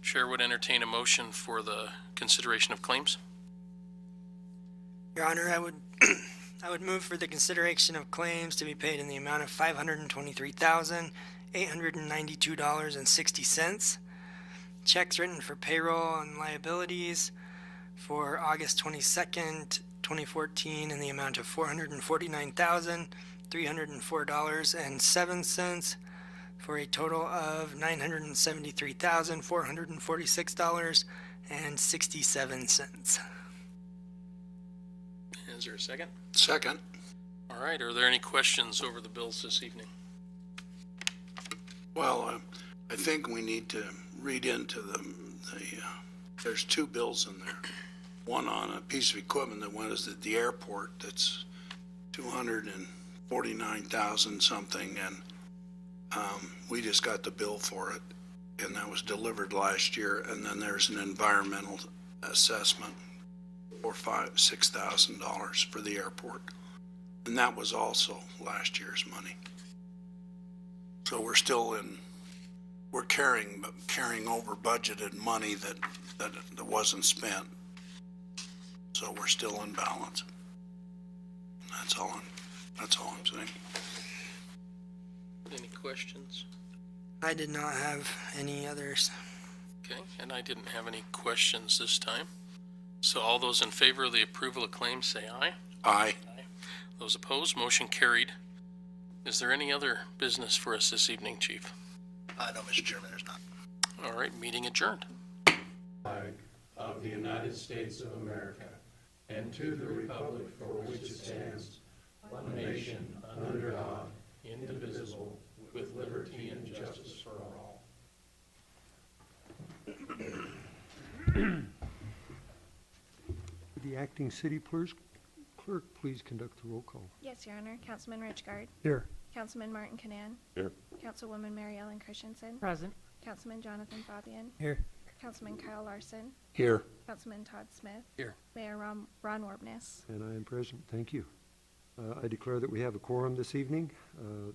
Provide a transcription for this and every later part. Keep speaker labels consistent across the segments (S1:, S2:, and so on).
S1: Chair would entertain a motion for the consideration of claims.
S2: Your Honor, I would move for the consideration of claims to be paid in the amount of $523,892.60. Checks written for payroll and liabilities for August 22nd, 2014 in the amount of $449,304.07 for a total of $973,446.67.
S1: Is there a second?
S3: Second.
S1: All right, are there any questions over the bills this evening?
S3: Well, I think we need to read into there's two bills in there. One on a piece of equipment that went at the airport that's $249,000 something, and we just got the bill for it, and that was delivered last year. And then there's an environmental assessment for $6,000 for the airport, and that was also last year's money. So we're still we're carrying over budgeted money that wasn't spent. So we're still in balance. That's all I'm saying.
S1: Any questions?
S2: I did not have any others.
S1: Okay, and I didn't have any questions this time. So all those in favor of the approval of claims say aye.
S3: Aye.
S1: Those opposed, motion carried. Is there any other business for us this evening, Chief?
S4: No, Mr. Chairman, there's not.
S1: All right, meeting adjourned.
S5: Flag of the United States of America, and to the republic for which it stands, one nation, under God, indivisible, with liberty and justice for all.
S6: Would the acting city clerk please conduct the roll call?
S7: Yes, Your Honor. Councilman Richgard.
S6: Here.
S7: Councilman Martin Canan.
S6: Here.
S7: Councilwoman Mary Ellen Christensen.
S8: Present.
S7: Councilman Jonathan Fabian.
S2: Here.
S7: Councilman Kyle Larson.
S3: Here.
S7: Councilman Todd Smith.
S1: Here.
S7: Mayor Ron Orbness.
S6: And I am present. Thank you. I declare that we have a quorum this evening.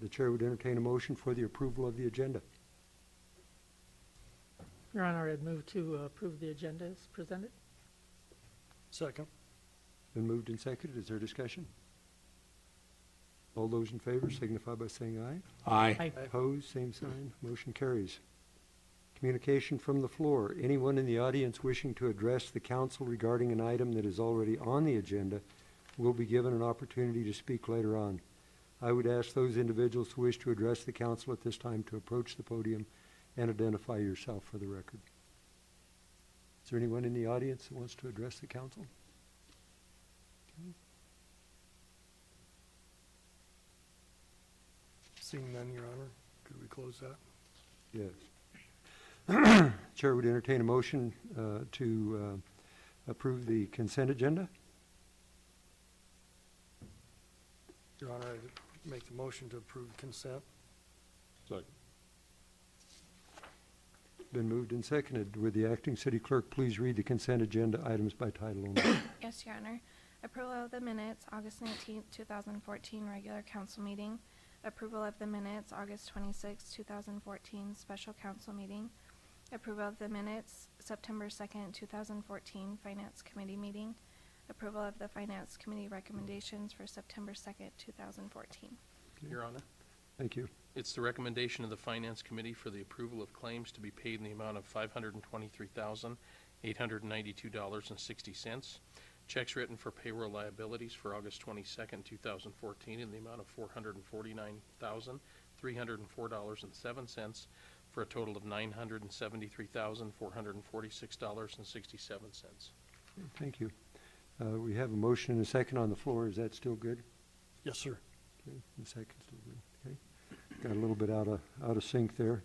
S6: The chair would entertain a motion for the approval of the agenda.
S8: Your Honor, I'd move to approve the agenda as presented.
S6: Second. Been moved and seconded. Is there discussion? All those in favor signify by saying aye.
S3: Aye.
S8: Aye.
S6: Opposed, same sign. Motion carries. Communication from the floor. Anyone in the audience wishing to address the council regarding an item that is already on the agenda will be given an opportunity to speak later on. I would ask those individuals who wish to address the council at this time to approach the podium and identify yourself for the record. Is there anyone in the audience that wants to address the council? Okay.
S9: Seeing none, Your Honor, could we close that?
S6: Yes. Chair would entertain a motion to approve the consent agenda.
S9: Your Honor, I make the motion to approve consent.
S6: Second. Been moved and seconded. Would the acting city clerk please read the consent agenda items by title only?
S7: Yes, Your Honor. Approval of the minutes, August 19th, 2014, regular council meeting. Approval of the minutes, August 26th, 2014, special council meeting. Approval of the minutes, September 2nd, 2014, finance committee meeting. Approval of the finance committee recommendations for September 2nd, 2014.
S6: Okay.
S1: Your Honor,
S6: Thank you.
S1: it's the recommendation of the Finance Committee for the approval of claims to be paid in the amount of $523,892.60. Checks written for payroll liabilities for August 22nd, 2014 in the amount of $449,304.07 for a total of $973,446.67.
S6: Thank you. We have a motion and a second on the floor. Is that still good?
S9: Yes, sir.
S6: Okay, the second's still good. Okay. Got a little bit out of sync there.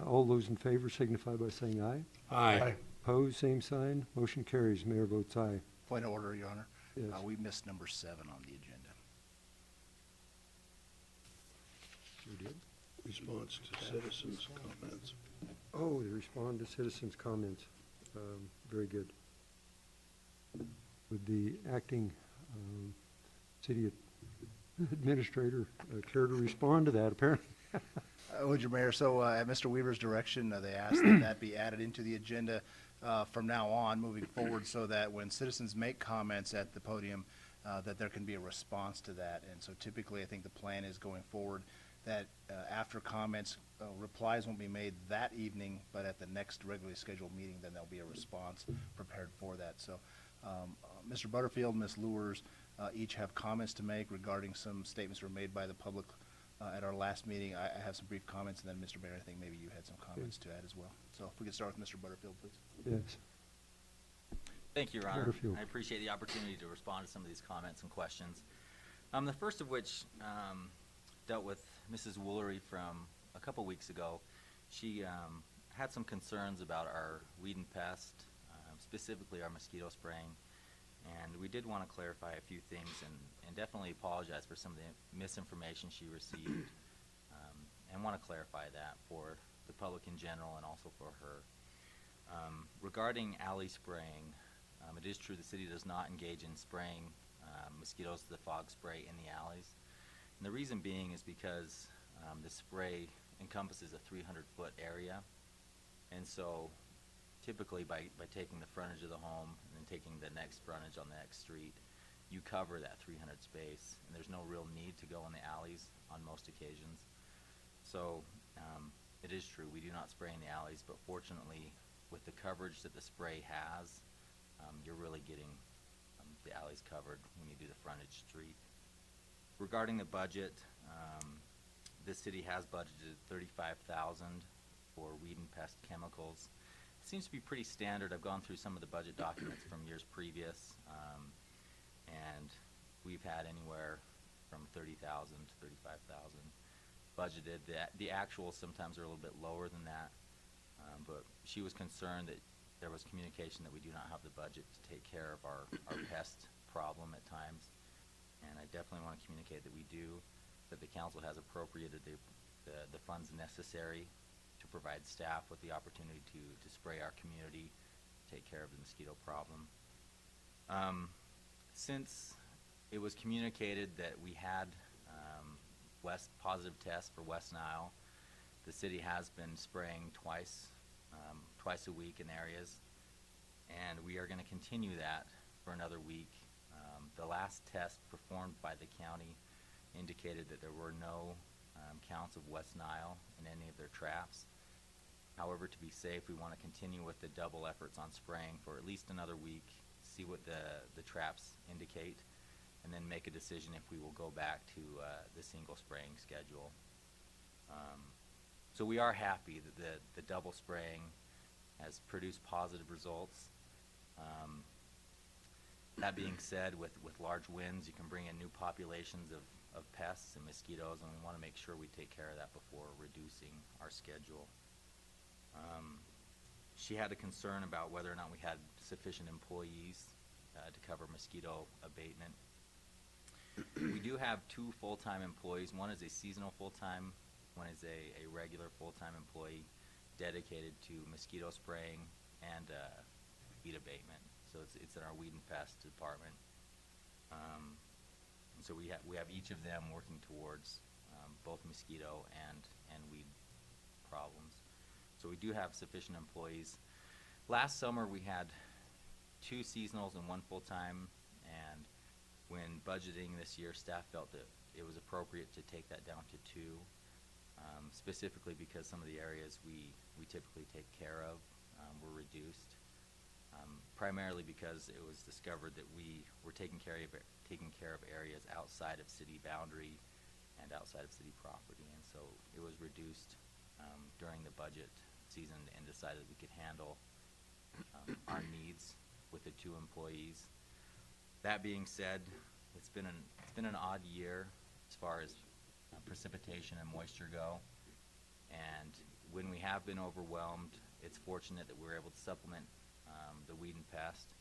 S6: All those in favor signify by saying aye.
S3: Aye.
S6: Opposed, same sign. Motion carries. Mayor votes aye.
S4: Point of order, Your Honor.
S6: Yes.
S4: We missed number 7 on the agenda.
S6: Sure did.
S3: Response to citizens' comments.
S6: Oh, they respond to citizens' comments. Very good. Would the acting city administrator care to respond to that? Apparently,
S4: Would you, Mayor? So at Mr. Weaver's direction, they asked that that be added into the agenda from now on, moving forward, so that when citizens make comments at the podium, that there can be a response to that. And so typically, I think the plan is going forward that after comments, replies won't be made that evening, but at the next regularly scheduled meeting, then there'll be a response prepared for that. So Mr. Butterfield, Ms. Lewers, each have comments to make regarding some statements were made by the public at our last meeting. I have some brief comments, and then Mr. Mayor, I think maybe you had some comments to add as well. So if we could start with Mr. Butterfield, please.
S6: Yes.
S10: Thank you, Your Honor.
S6: Butterfield.
S10: I appreciate the opportunity to respond to some of these comments and questions. The first of which dealt with Mrs. Woolery from a couple weeks ago. She had some concerns about our weed and pest, specifically our mosquito spraying. And we did want to clarify a few things and definitely apologize for some of the misinformation she received, and want to clarify that for the public in general and also for her. Regarding alley spraying, it is true the city does not engage in spraying mosquitoes to the fog spray in the alleys. And the reason being is because the spray encompasses a 300-foot area. And so typically by taking the frontage of the home and then taking the next frontage on the next street, you cover that 300 space, and there's no real need to go in the alleys on most occasions. So it is true, we do not spray in the alleys, but fortunately with the coverage that the spray has, you're really getting the alleys covered when you do the frontage street. Regarding the budget, the city has budgeted $35,000 for weed and pest chemicals. It seems to be pretty standard. I've gone through some of the budget documents from years previous, and we've had anywhere from $30,000 to $35,000 budgeted. The actuals sometimes are a little bit lower than that, but she was concerned that there was communication that we do not have the budget to take care of our pest problem at times, and I definitely want to communicate that we do, that the council has appropriated the funds necessary to provide staff with the opportunity to spray our community, take care of the mosquito problem. Since it was communicated that we had positive tests for West Nile, the city has been spraying twice a week in areas, and we are going to continue that for another week. The last test performed by the county indicated that there were no counts of West Nile in any of their traps. However, to be safe, we want to continue with the double efforts on spraying for at least another week, see what the traps indicate, and then make a decision if we will go back to the single spraying schedule. So we are happy that the double spraying has produced positive results. That being said, with large winds, you can bring in new populations of pests and mosquitoes, and we want to make sure we take care of that before reducing our schedule. She had a concern about whether or not we had sufficient employees to cover mosquito abatement. We do have 2 full-time employees. One is a seasonal full-time, one is a regular full-time employee dedicated to mosquito spraying and weed abatement. So it's in our weed and pest department. And so we have each of them working towards both mosquito and weed problems. So we do have sufficient employees. Last summer we had 2 seasonals and 1 full-time, and when budgeting this year, staff felt that it was appropriate to take that down to 2, specifically because some of the areas we typically take care of were reduced, primarily because it was discovered that we were taking care of areas outside of city boundary and outside of city property, and so it was reduced during the budget season and decided we could handle our needs with the 2 employees. That being said, it's been an odd year as far as precipitation and moisture go, and when we have been overwhelmed, it's fortunate that we're able to supplement the weed and pest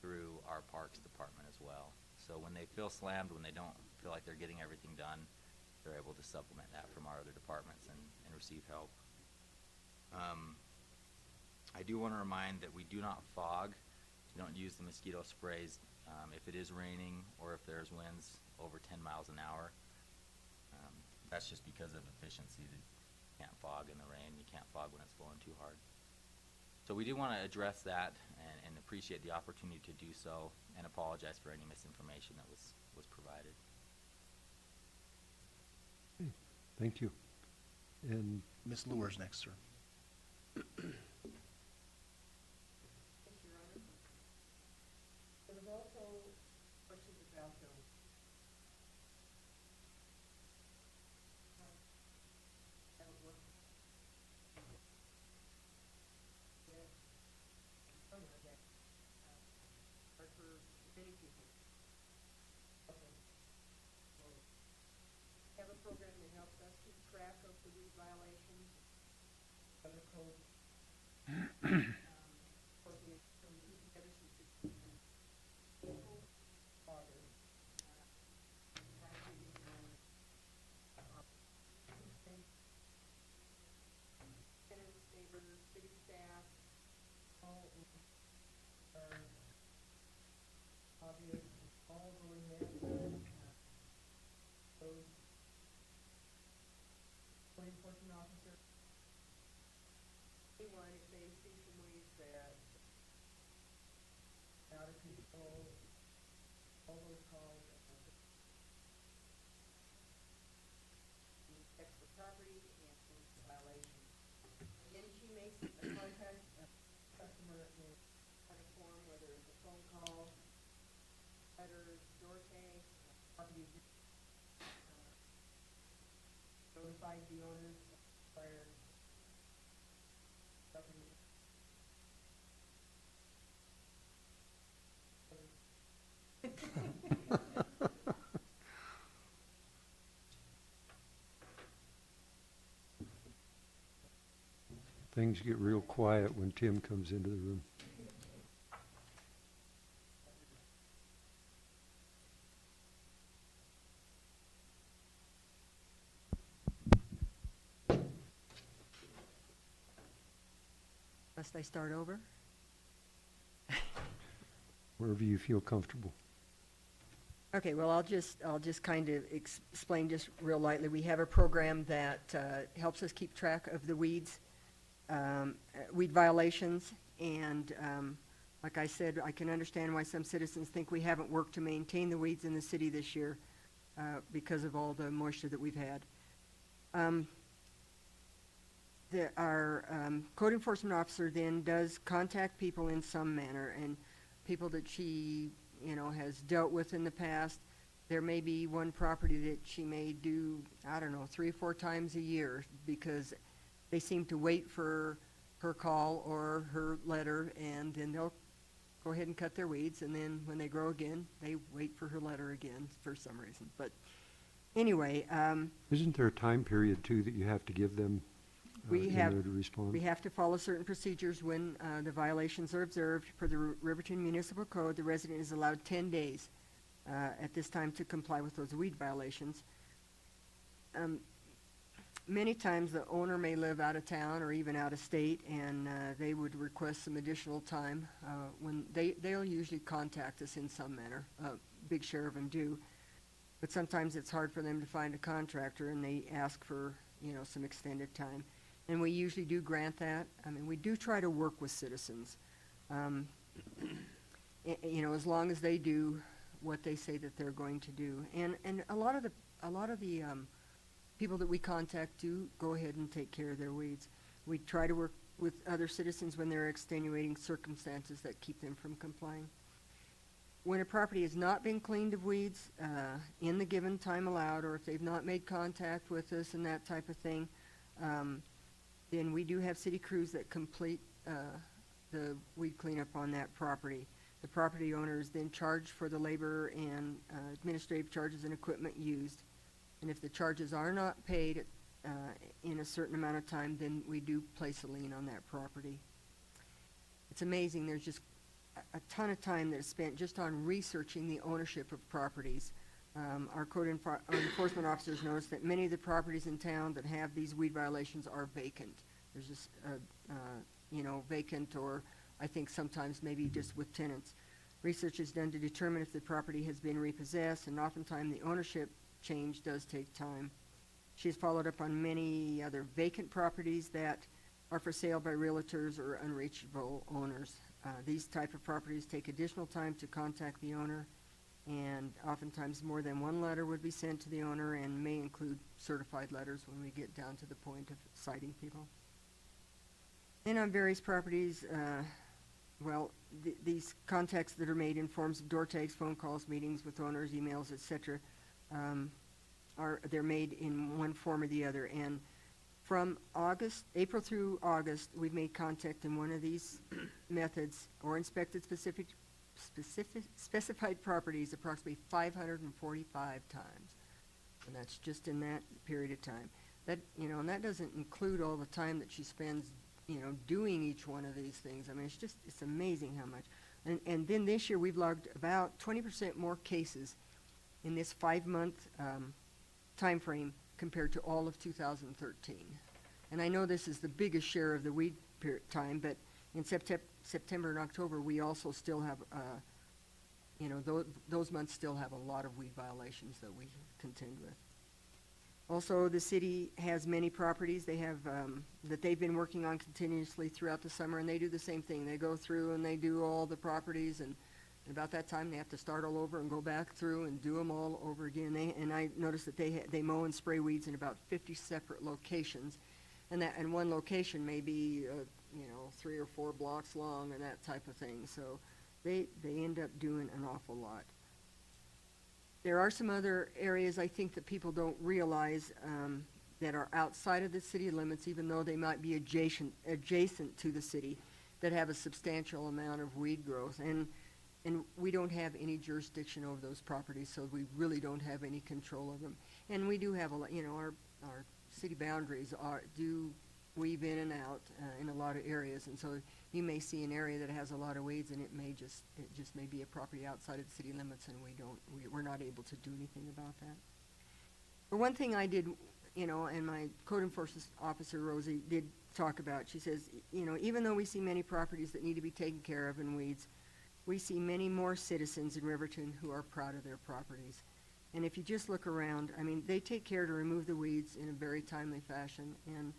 S10: through our parks department as well. So when they feel slammed, when they don't feel like they're getting everything done, they're able to supplement that from our other departments and receive help. I do want to remind that we do not fog. We don't use the mosquito sprays if it is raining or if there's winds over 10 miles an hour. That's just because of efficiency. You can't fog in the rain, you can't fog when it's blowing too hard. So we do want to address that and appreciate the opportunity to do so and apologize for any misinformation that was provided.
S6: Thank you. And
S4: Ms. Luer's next, sir.
S11: There was also questions about the how it works. Hard for many people. Okay. So, have a program that helps us keep track of the weed violations, other code. For the, from together some systems. Father. Tenants, neighbors, city staff, all are obvious, all going there. Those code enforcement officer, anyone, if they see some weeds that are out of control, all those calls, checks the property and the violation. Then she makes a contact customer in on a form, whether it's a phone call, letter, door tag, property. Notified the owners prior property.
S6: things get real quiet when Tim comes into the room.
S11: Must I start over?
S6: Wherever you feel comfortable.
S11: Okay, well, I'll just kind of explain just real lightly. We have a program that helps us keep track of the weeds, weed violations, and like I said, I can understand why some citizens think we haven't worked to maintain the weeds in the city this year because of all the moisture that we've had. Our code enforcement officer then does contact people in some manner, and people that she has dealt with in the past. There may be one property that she may do, 3 or 4 times a year, because they seem to wait for her call or her letter, and then they'll go ahead and cut their weeds, and then when they grow again, they wait for her letter again for some reason. But anyway,
S6: Isn't there a time period, too, that you have to give them
S11: we
S6: in
S11: have
S6: order to respond?
S11: we have to follow certain procedures when the violations are observed. Per the Riverton Municipal Code, the resident is allowed 10 days at this time to comply with those weed violations. Many times the owner may live out of town or even out of state, and they would request some additional time when they'll usually contact us in some manner. Big share of them do. But sometimes it's hard for them to find a contractor, and they ask for some extended time. And we usually do grant that. I mean, we do try to work with citizens, as long as they do what they say that they're going to do. And a lot of the people that we contact do go ahead and take care of their weeds. We try to work with other citizens when there are extenuating circumstances that keep them from complying. When a property has not been cleaned of weeds in the given time allowed, or if they've not made contact with us and that type of thing, then we do have city crews that complete the weed cleanup on that property. The property owner is then charged for the labor and administrative charges and equipment used. And if the charges are not paid in a certain amount of time, then we do place a lien on that property. It's amazing. There's just a ton of time that is spent just on researching the ownership of properties. Our code enforcement officers notice that many of the properties in town that have these weed violations are vacant. There's just, vacant, or I think sometimes maybe just with tenants. Research is done to determine if the property has been repossessed, and oftentimes the ownership change does take time. She's followed up on many other vacant properties that are for sale by realtors or unreachable owners. These type of properties take additional time to contact the owner, and oftentimes more than one letter would be sent to the owner and may include certified letters when we get down to the point of citing people. And on various properties, these contacts that are made in forms of door tags, phone calls, meetings with owners, emails, etc., they're made in one form or the other. And from April through August, we've made contact in one of these methods or inspected specified properties approximately 545 times. And that's just in that period of time. That, and that doesn't include all the time that she spends, doing each one of these things. I mean, it's amazing how much. And then this year we've logged about 20% more cases in this 5-month time frame compared to all of 2013. And I know this is the biggest share of the weed time, but in September and October, we also still have, those months still have a lot of weed violations that we contend with. Also, the city has many properties they have that they've been working on continuously throughout the summer, and they do the same thing. They go through and they do all the properties, and about that time they have to start all over and go back through and do them all over again. And I noticed that they mow and spray weeds in about 50 separate locations, and one location may be 3 or 4 blocks long and that type of thing. So they end up doing an awful lot. There are some other areas I think that people don't realize that are outside of the city limits, even though they might be adjacent to the city, that have a substantial amount of weed growth. And we don't have any jurisdiction over those properties, so we really don't have any control of them. And we do have a lot, our city boundaries do weave in and out in a lot of areas, and so you may see an area that has a lot of weeds, and it just may be a property outside of the city limits, and we're not able to do anything about that. But one thing I did, and my code enforcement officer Rosie did talk about, she says, even though we see many properties that need to be taken care of in weeds, we see many more citizens in Riverton who are proud of their properties. And if you just look around, I mean, they take care to remove the weeds in a very timely fashion. And,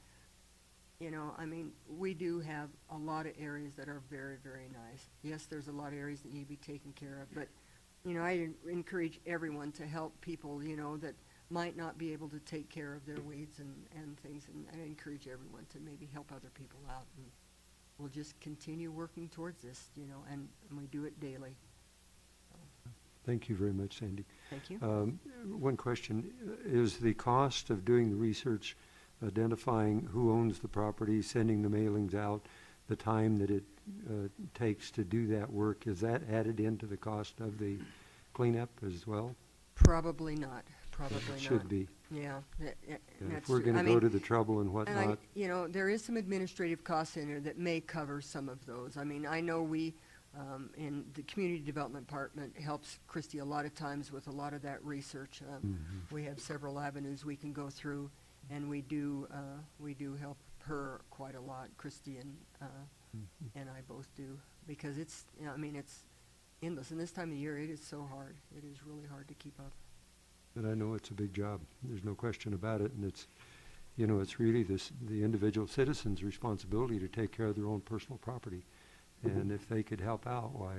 S11: we do have a lot of areas that are very, very nice. Yes, there's a lot of areas that need to be taken care of. But, I encourage everyone to help people, that might not be able to take care of their weeds and things. And I encourage everyone to maybe help other people out. And we'll just continue working towards this, and we do it daily.
S6: Thank you very much, Sandy.
S11: Thank you.
S6: One question, is the cost of doing the research, identifying who owns the property, sending the mailings out, the time that it takes to do that work, is that added into the cost of the cleanup as well?
S11: Probably not. Probably not.
S6: It should be.
S11: Yeah.
S6: If we're going to go to the trouble and whatnot.
S11: And there is some administrative costs in there that may cover some of those. I mean, I know we, in the community development department, helps Christy a lot of times with a lot of that research. We have several avenues we can go through, and we do help her quite a lot. Christy and I both do, because it's endless. And this time of year, it is so hard. It is really hard to keep up.
S6: But I know it's a big job. There's no question about it, and it's really the individual citizen's responsibility to take care of their own personal property. And if they could help out, why,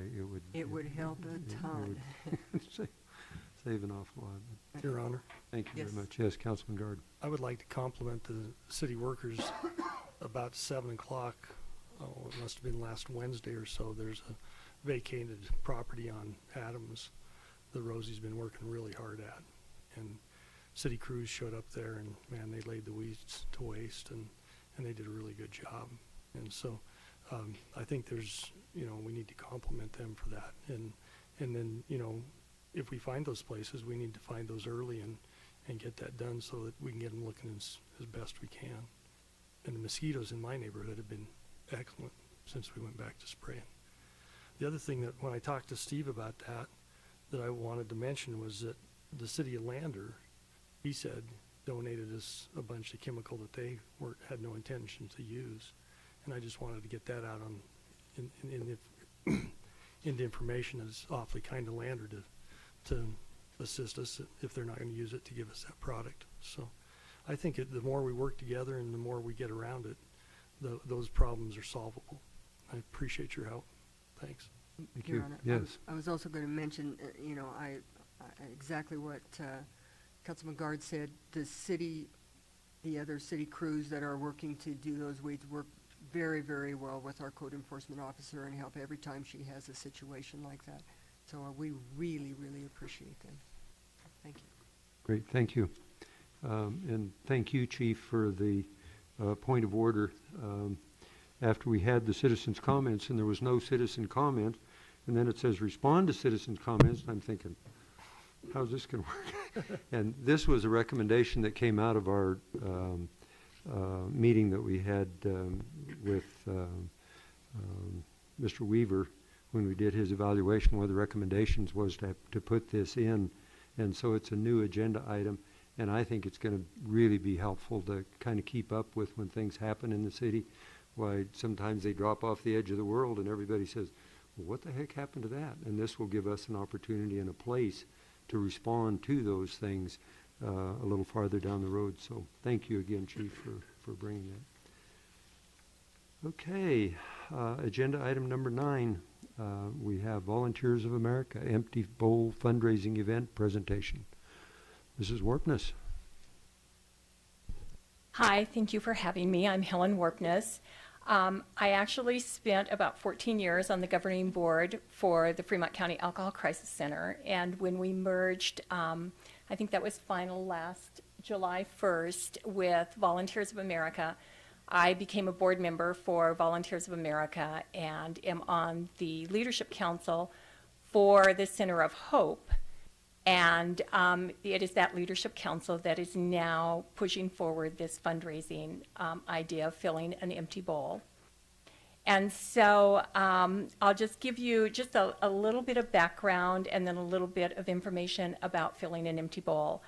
S11: it would help a ton.
S6: It would save an awful lot.
S9: Your Honor,
S6: Thank you
S11: Yes.
S6: very much. Yes, Councilman Guard.
S9: I would like to compliment the city workers. About 7 o'clock, it must have been last Wednesday or so, there's a vacated property on Adams that Rosie's been working really hard at. And city crews showed up there, and man, they laid the weeds to waste, and they did a really good job. And so I think there's, we need to compliment them for that. And then, if we find those places, we need to find those early and get that done so that we can get them looking as best we can. And the mosquitoes in my neighborhood have been excellent since we went back to spraying. The other thing that when I talked to Steve about that I wanted to mention was that the city of Lander, he said, donated us a bunch of chemical that they had no intention to use. And I just wanted to get that out in the information. It's awfully kind of Lander to assist us if they're not going to use it to give us that product. So I think the more we work together and the more we get around it, those problems are solvable. I appreciate your help. Thanks.
S6: Thank
S11: Your
S6: you.
S11: Honor,
S6: Yes.
S11: I was also going to mention, I exactly what Councilman Guard said. The other city crews that are working to do those weeds work very, very well with our code enforcement officer and help every time she has a situation like that. So we really, really appreciate them. Thank you.
S6: Great, thank you. And thank you, Chief, for the point of order. After we had the citizens' comments, and there was no citizen comment, and then it says respond to citizens' comments, and I'm thinking, how's this going to work? And this was a recommendation that came out of our meeting that we had with Mr. Weaver when we did his evaluation. One of the recommendations was to put this in, and so it's a new agenda item, and I think it's going to really be helpful to kind of keep up with when things happen in the city. Why sometimes they drop off the edge of the world and everybody says, well, what the heck happened to that? And this will give us an opportunity and a place to respond to those things a little farther down the road. So thank you again, Chief, for bringing that. Okay, agenda item number 9. We have Volunteers of America Empty Bowl fundraising event presentation. Mrs. Warpness.
S12: Hi, thank you for having me. I'm Helen Warpness. I actually spent about 14 years on the governing board for the Fremont County Alcohol Crisis Center, and when we merged, I think that was final last July 1st with Volunteers of America, I became a board member for Volunteers of America and am on the Leadership Council for the Center of Hope. And it is that Leadership Council that is now pushing forward this fundraising idea of filling an empty bowl. And so I'll just give you just a little bit of background and then a little bit of information about filling an empty bowl.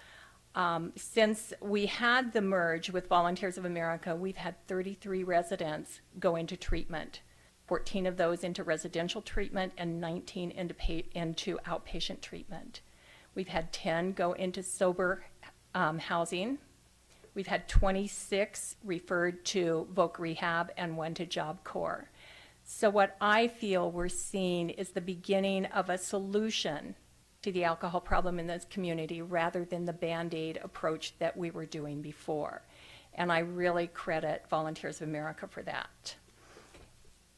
S12: Since we had the merge with Volunteers of America, we've had 33 residents go into treatment, 14 of those into residential treatment and 19 into outpatient treatment. We've had 10 go into sober housing. We've had 26 referred to Voc Rehab and 1 to Job Corps. So what I feel we're seeing is the beginning of a solution to the alcohol problem in this community rather than the Band-Aid approach that we were doing before. And I really credit Volunteers of America for that.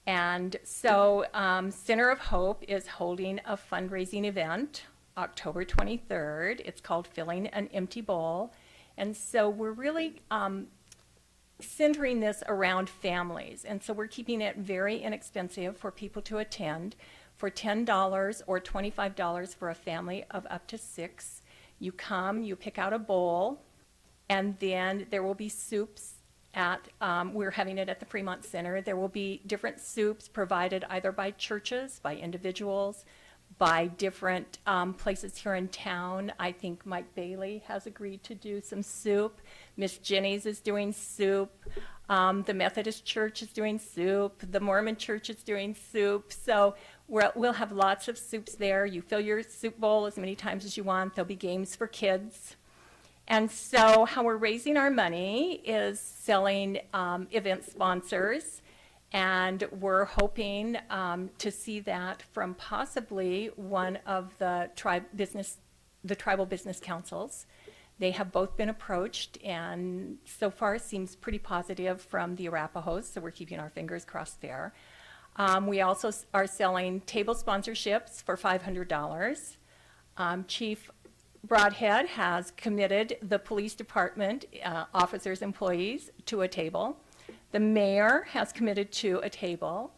S12: And so Center of Hope is holding a fundraising event October 23rd. It's called Filling an Empty Bowl. And so we're really centering this around families. And so we're keeping it very inexpensive for people to attend. For $10 or $25 for a family of up to 6. You come, you pick out a bowl, and then there will be soups at, we're having it at the Fremont Center. There will be different soups provided either by churches, by individuals, by different places here in town. I think Mike Bailey has agreed to do some soup. Miss Jenny's is doing soup. The Methodist Church is doing soup. The Mormon Church is doing soup. So we'll have lots of soups there. You fill your soup bowl as many times as you want. There'll be games for kids. And so how we're raising our money is selling event sponsors. And we're hoping to see that from possibly one of the tribal business councils. They have both been approached, and so far it seems pretty positive from the Arapahoes, so we're keeping our fingers crossed there. We also are selling table sponsorships for $500. Chief Broadhead has committed the police department officers, employees to a table. The mayor has committed to a table.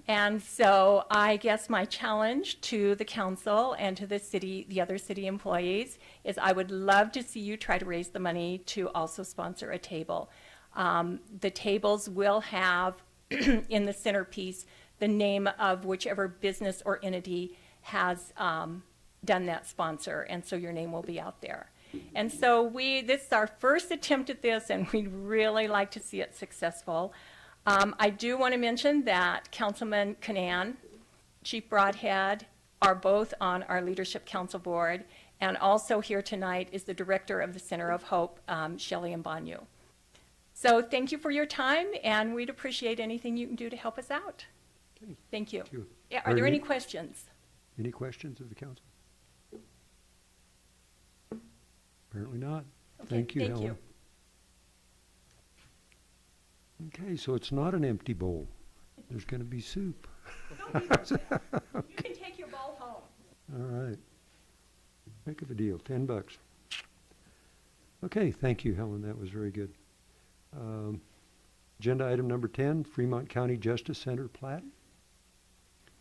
S12: And so I guess my challenge to the council and to the city, the other city employees, is I would love to see you try to raise the money to also sponsor a table. The tables will have in the centerpiece the name of whichever business or entity has done that sponsor, and so your name will be out there. And so this is our first attempt at this, and we'd really like to see it successful. I do want to mention that Councilman Canan, Chief Broadhead, are both on our Leadership Council board, And also here tonight is the director of the Center of Hope, Shelley Mbanu. So thank you for your time, and we'd appreciate anything you can do to help us out. Thank you.
S6: Thank you.
S12: Yeah, are
S6: Very
S12: there any
S6: good.
S12: questions?
S6: Any questions of the council? Apparently not.
S12: Okay,
S6: Thank you,
S12: thank
S6: Helen. Okay, so it's not an empty bowl. There's going to be soup.
S12: You can take your bowl home.
S6: All right. Heck of a deal, $10. Okay, thank you, Helen, that was very good. Agenda item number 10, Fremont County Justice Center plat.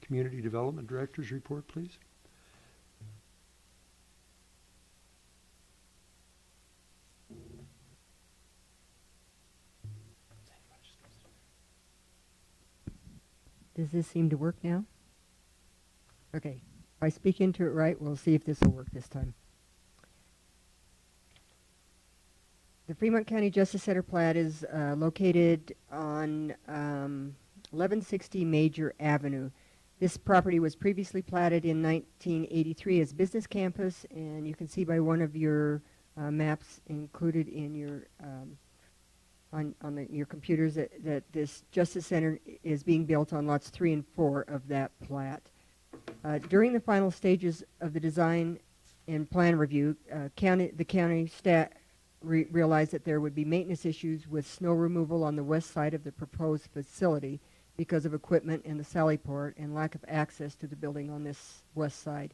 S6: Community Development Director's report, please.
S11: Does this seem to work now? Okay. If I speak into it right, we'll see if this will work this time. The Fremont County Justice Center plat is located on 1160 Major Avenue. This property was previously platted in 1983 as business campus, and you can see by one of your maps included in your your computers that this Justice Center is being built on lots 3 and 4 of that plat. During the final stages of the design and plan review, the county staff realized that there would be maintenance issues with snow removal on the west side of the proposed facility because of equipment in the sally port and lack of access to the building on this west side.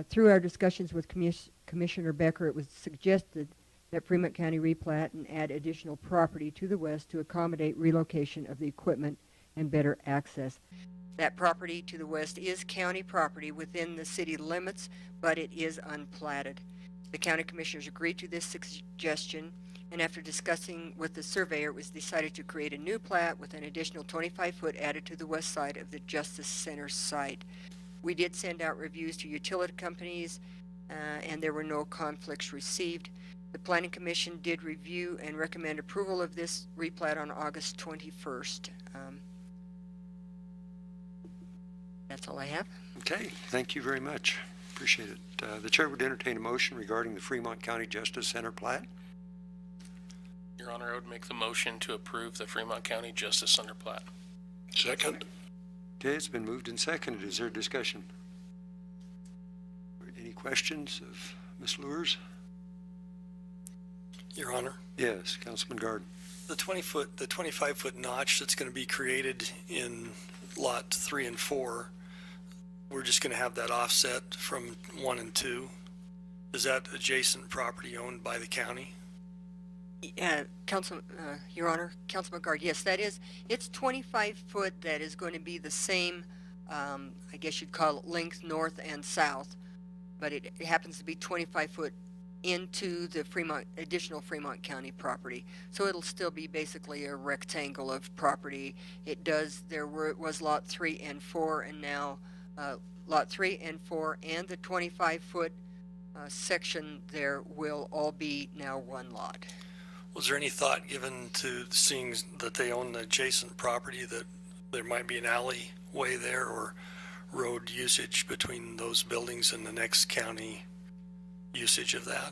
S11: Through our discussions with Commissioner Becker, it was suggested that Fremont County replat and add additional property to the west to accommodate relocation of the equipment and better access. That property to the west is county property within the city limits, but it is unplatted. The county commissioners agreed to this suggestion, and after discussing with the surveyor, it was decided to create a new plat with an additional 25-foot added to the west side of the Justice Center site. We did send out reviews to utility companies, and there were no conflicts received. The Planning Commission did review and recommend approval of this replat on August 21st. That's all I have.
S6: Okay, thank you very much. Appreciate it. The chair would entertain a motion regarding the Fremont County Justice Center plat.
S1: Your Honor, I would make the motion to approve the Fremont County Justice Center plat.
S3: Second?
S6: Okay, it's been moved and seconded. Is there discussion? Any questions of Ms. Lures?
S9: Your Honor,
S6: Yes, Councilman Guard.
S9: the 25-foot notch that's going to be created in lot 3 and 4, we're just going to have that offset from 1 and 2. Is that adjacent property owned by the county?
S11: Your Honor, Councilman Guard, yes, that is, it's 25 foot that is going to be the same, I guess you'd call it length north and south, but it happens to be 25 foot into the additional Fremont County property. So it'll still be basically a rectangle of property. Was lot 3 and 4, and now lot 3 and 4 and the 25-foot section there will all be now one lot.
S9: Was there any thought given to seeing that they own the adjacent property, that there might be an alleyway there or road usage between those buildings and the next county usage of that?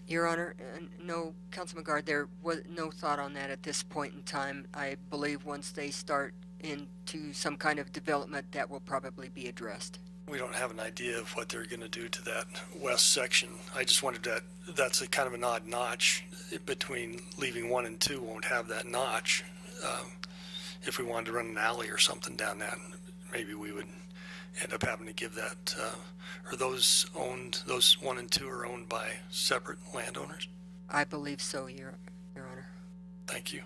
S11: Your Honor, no, Councilman Guard, there was no thought on that at this point in time. I believe once they start into some kind of development, that will probably be addressed.
S9: We don't have an idea of what they're going to do to that west section. I just wondered that's a kind of an odd notch between leaving 1 and 2 won't have that notch. If we wanted to run an alley or something down that, maybe we would end up having to give that, are those 1 and 2 are owned by separate landowners?
S11: I believe so, Your Honor.
S9: Thank you.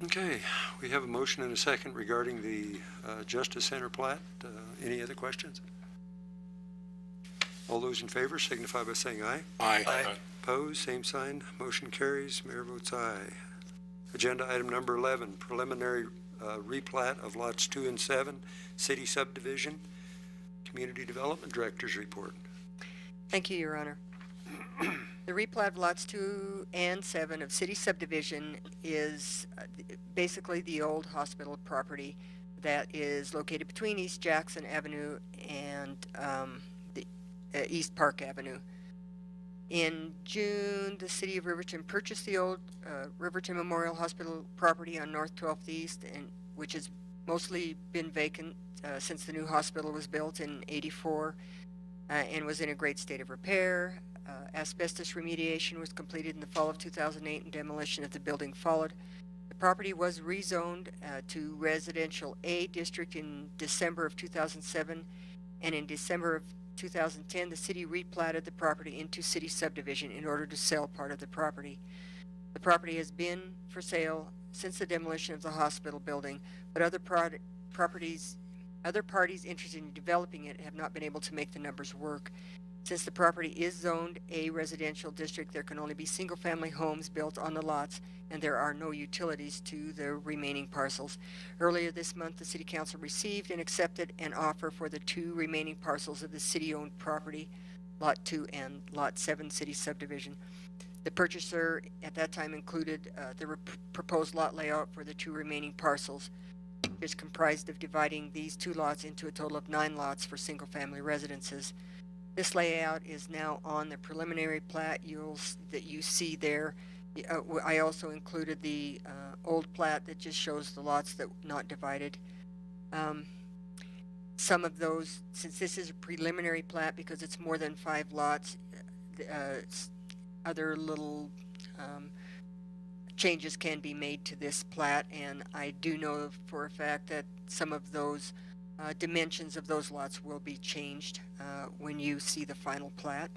S6: Okay, we have a motion and a second regarding the Justice Center plat. Any other questions? All those in favor signify by saying aye.
S3: Aye.
S9: Aye.
S6: Opposed, same sign. Motion carries. Mayor votes aye. Agenda item number 11, preliminary replat of lots 2 and 7, city subdivision. Community Development Director's report.
S11: Thank you, Your Honor. The replat of lots 2 and 7 of city subdivision is basically the old hospital property. that is located between East Jackson Avenue and the East Park Avenue. In June, the city of Riverton purchased the old Riverton Memorial Hospital property on North 12th East, and which has mostly been vacant since the new hospital was built in '84 and was in a great state of repair. Asbestos remediation was completed in the fall of 2008 and demolition of the building followed. The property was rezoned to residential A district in December of 2007, and in December of 2010 the city replatted the property into city subdivision in order to sell part of the property. The property has been for sale since the demolition of the hospital building, but other parties interested in developing it have not been able to make the numbers work. Since the property is zoned a residential district, there can only be single-family homes built on the lots, and there are no utilities to the remaining parcels. Earlier this month, the City Council received and accepted an offer for the 2 remaining parcels of the city-owned property, Lot 2 and Lot 7 City Subdivision. The purchaser at that time included the proposed lot layout for the 2 remaining parcels. It's comprised of dividing these 2 lots into a total of 9 lots for single-family residences. This layout is now on the preliminary plat that you see there. I also included the old plat that just shows the lots that not divided. Some of those, since this is a preliminary plat because it's more than 5 lots, other little changes can be made to this plat, and I do know for a fact that some of those dimensions of those lots will be changed when you see the final plat.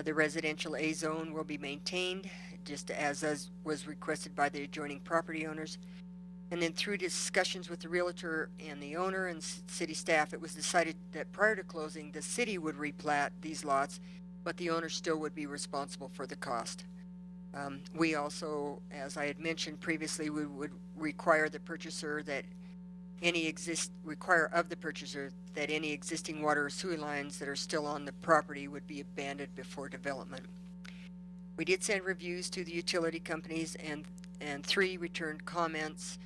S11: The residential A zone will be maintained just as was requested by the adjoining property owners. And then through discussions with the realtor and the owner and city staff, it was decided that prior to closing, the city would replat these lots, but the owner still would be responsible for the cost. We also, as I had mentioned previously, we would require the purchaser that any existing water or sewer lines that are still on the property would be abandoned before development. We did send reviews to the utility companies and 3 returned comments.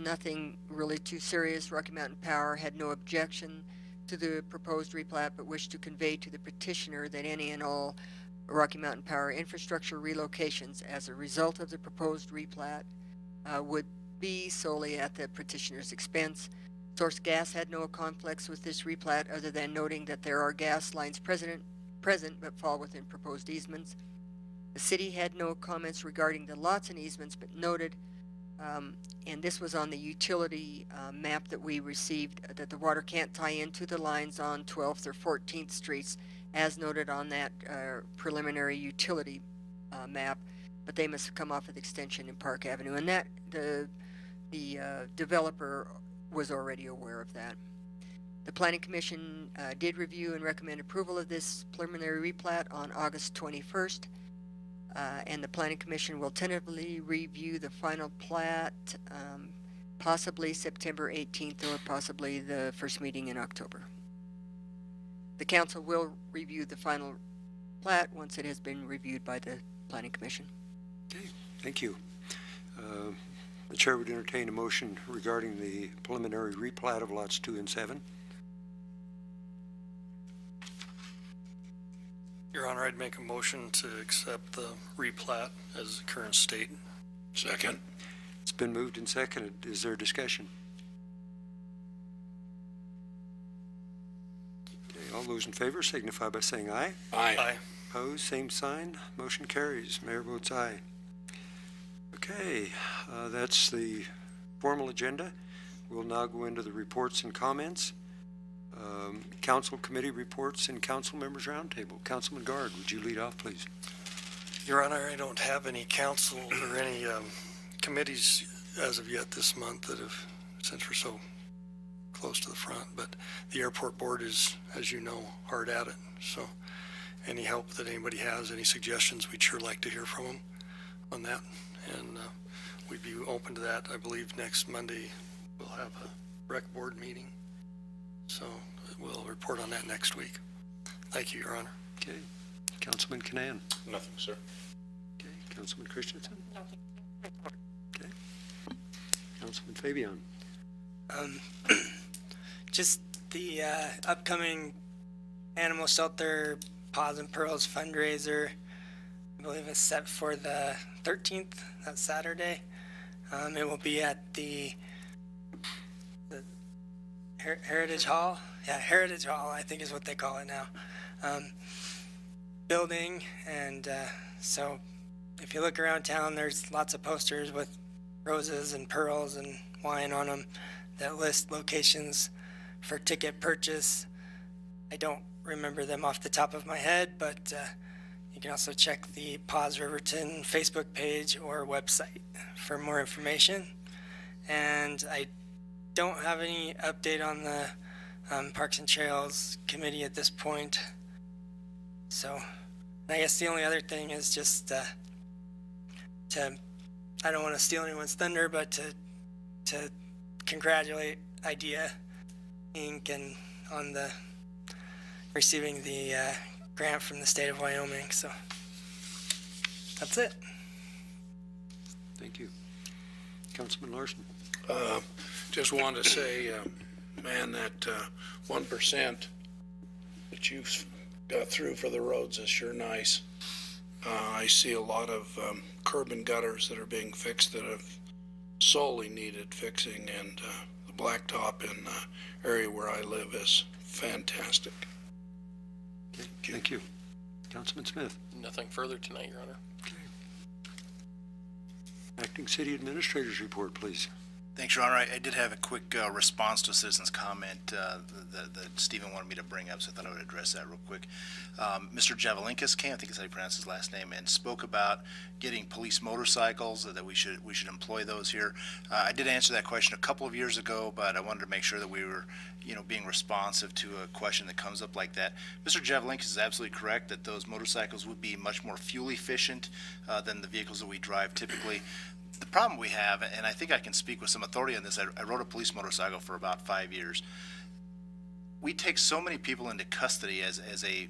S11: Nothing really too serious. Rocky Mountain Power had no objection to the proposed replat, but wished to convey to the petitioner that any and all Rocky Mountain Power infrastructure relocations as a result of the proposed replat would be solely at the petitioner's expense. Source Gas had no conflicts with this replat other than noting that there are gas lines present but fall within proposed easements. The city had no comments regarding the lots and easements but noted, and this was on the utility map that we received, that the water can't tie into the lines on 12th or 14th Streets as noted on that preliminary utility map, but they must come off of the extension in Park Avenue, and that the developer was already aware of that. The Planning Commission did review and recommend approval of this preliminary replat on August 21st, and the Planning Commission will tentatively review the final plat possibly September 18th or possibly the first meeting in October. The Council will review the final plat once it has been reviewed by the Planning Commission.
S6: Okay, thank you. The Chair would entertain a motion regarding the preliminary replat of lots 2 and 7.
S9: Your Honor, I'd make a motion to accept the replat as the current state.
S3: Second.
S6: It's been moved and seconded. Is there discussion? Okay, all those in favor signify by saying aye.
S3: Aye.
S6: Opposed, same sign. Motion carries. Mayor votes aye. Okay, that's the formal agenda. We'll now go into the reports and comments. Council committee reports and council members roundtable. Councilman Guard, would you lead off, please?
S9: Your Honor, I don't have any council or any committees as of yet this month that have, since we're so close to the front, but the airport board is, as you know, hard at it. So any help that anybody has, any suggestions, we'd sure like to hear from them on that. And we'd be open to that. I believe next Monday we'll have a rec board meeting. So we'll report on that next week. Thank you, Your Honor.
S6: Okay. Councilman Canan.
S5: Nothing, sir.
S6: Okay. Councilman Christensen. Nothing. Okay. Councilman Fabian.
S2: Um, just the upcoming animal shelter Paws and Pearls fundraiser, I believe is set for the 13th, that's Saturday. It will be at the Heritage Hall. Yeah, Heritage Hall, I think is what they call it now. Building, and so if you look around town, there's lots of posters with roses and pearls and wine on them that list locations for ticket purchase. I don't remember them off the top of my head, but you can also check the Paws Riverton Facebook page or website for more information. And I don't have any update on the Parks and Trails Committee at this point. So I guess the only other thing is just I don't want to steal anyone's thunder, but to congratulate Idea Inc. and on the receiving the grant from the state of Wyoming. So that's it.
S6: Thank you. Councilman Larson.
S3: Just wanted to say, man, that 1% that you've got through for the roads is sure nice. I see a lot of curb and gutters that are being fixed that have solely needed fixing, and the blacktop in the area where I live is fantastic.
S6: Okay, thank you. Councilman Smith.
S1: Nothing further tonight, Your Honor.
S6: Acting City Administrator's report, please.
S13: Thanks, Your Honor. I did have a quick response to a citizen's comment that Stephen wanted me to bring up, so I thought I would address that real quick. Mr. Javelinkis came, I think that's how you pronounce his last name, and spoke about getting police motorcycles, that we should employ those here. I did answer that question a couple of years ago, but I wanted to make sure that we were, being responsive to a question that comes up like that. Mr. Javelinkis is absolutely correct that those motorcycles would be much more fuel efficient than the vehicles that we drive typically. The problem we have, and I think I can speak with some authority on this, I rode a police motorcycle for about 5 years. We take so many people into custody as a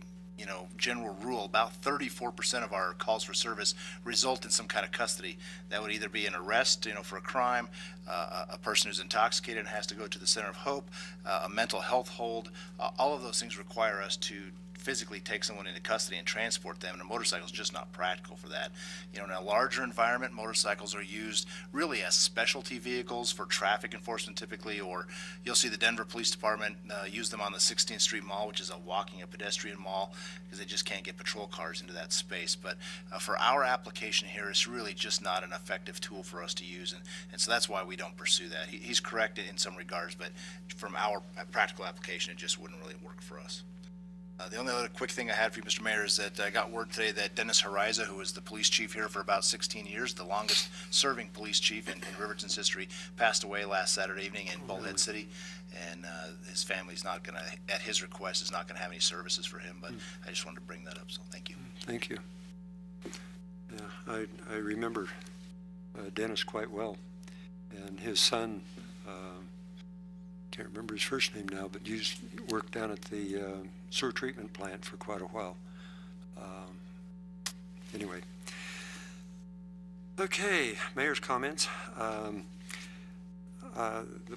S13: general rule. About 34% of our calls for service result in some kind of custody. That would either be an arrest, for a crime, a person who's intoxicated and has to go to the Center of Hope, a mental health hold. All of those things require us to physically take someone into custody and transport them, and a motorcycle is just not practical for that. In a larger environment, motorcycles are used really as specialty vehicles for traffic enforcement typically, or you'll see the Denver Police Department use them on the 16th Street Mall, which is a walking and pedestrian mall, because they just can't get patrol cars into that space. But for our application here, it's really just not an effective tool for us to use, and so that's why we don't pursue that. He's correct in some regards, but from our practical application, it just wouldn't really work for us. The only other quick thing I had for you, Mr. Mayor, is that I got word today that Dennis Hariza, who was the police chief here for about 16 years, the longest serving police chief in Riverton's history, passed away last Saturday evening in Bullhead City. And his family's not going to, at his request, is not going to have any services for him. But I just wanted to bring that up, so thank you.
S6: Thank you. Yeah, I remember Dennis quite well. And his son, can't remember his first name now, but worked down at the sewer treatment plant for quite a while. Anyway. Okay, Mayor's comments. The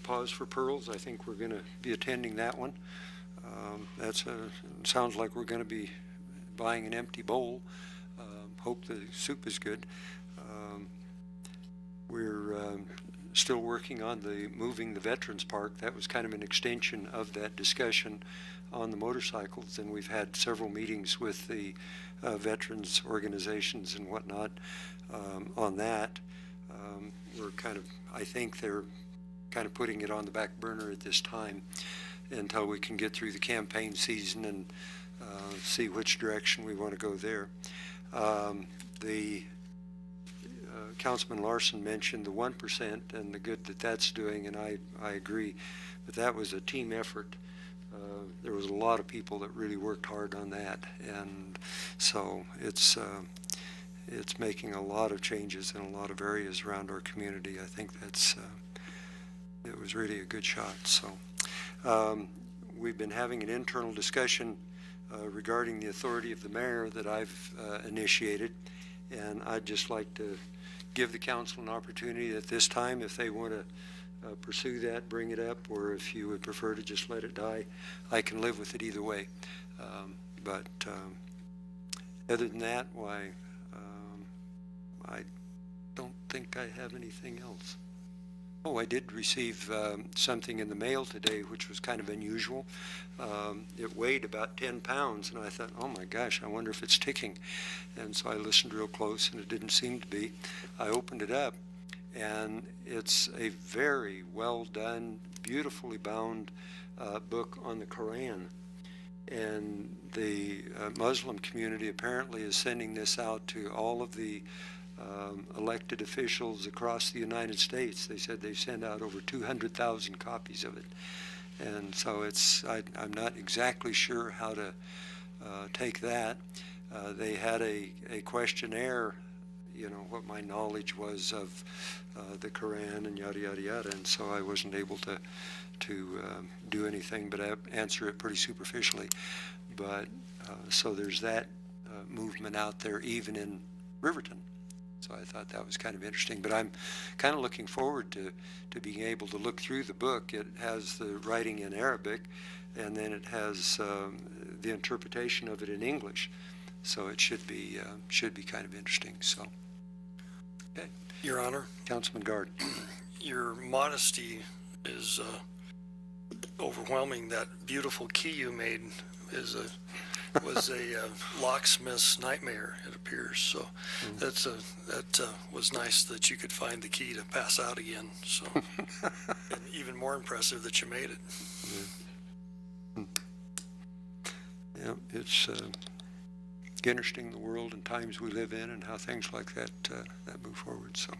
S6: Pause for Pearls, I think we're going to be attending that one. Sounds like we're going to be buying an empty bowl. Hope the soup is good. We're still working on moving the Veterans Park. That was kind of an extension of that discussion on the motorcycles, and we've had several meetings with the veterans organizations and whatnot on that. I think they're kind of putting it on the back burner at this time until we can get through the campaign season and see which direction we want to go there. Councilman Larson mentioned the 1% and the good that that's doing, and I agree, but that was a team effort. There was a lot of people that really worked hard on that, and so it's making a lot of changes in a lot of areas around our community. I think it was really a good shot. So we've been having an internal discussion regarding the authority of the mayor that I've initiated, and I'd just like to give the council an opportunity at this time, if they want to pursue that, bring it up, or if you would prefer to just let it die, I can live with it either way. But other than that, why, I don't think I have anything else. Oh, I did receive something in the mail today, which was kind of unusual. It weighed about 10 pounds, and I thought, oh my gosh, I wonder if it's ticking. And so I listened real close, and it didn't seem to be. I opened it up, and it's a very well done, beautifully bound book on the Quran. And the Muslim community apparently is sending this out to all of the elected officials across the United States. They said they've sent out over 200,000 copies of it. And so I'm not exactly sure how to take that. They had a questionnaire, you know, what my knowledge was of the Quran and yada, yada, yada. And so I wasn't able to do anything but answer it pretty superficially. But so there's that movement out there, even in Riverton. So I thought that was kind of interesting. But I'm kind of looking forward to being able to look through the book. It has the writing in Arabic, and then it has the interpretation of it in English. So it should be kind of interesting. So, okay.
S9: Your Honor,
S6: Councilman Guard.
S9: your modesty is overwhelming. That beautiful key you made was a locksmith's nightmare, it appears. So that was nice that you could find the key to pass out again. So and even more impressive that you made it.
S6: Yeah, it's interesting, the world and times we live in and how things like that move forward. So,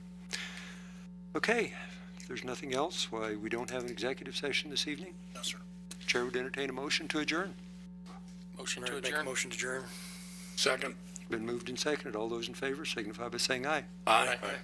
S6: okay, if there's nothing else, why we don't have an executive session this evening?
S13: No, sir.
S6: Chair would entertain a motion to adjourn.
S1: Motion to
S9: Make a
S1: adjourn.
S9: motion to adjourn.
S3: Second.
S6: Been moved and seconded. All those in favor signify by saying aye.
S3: Aye.
S1: Aye.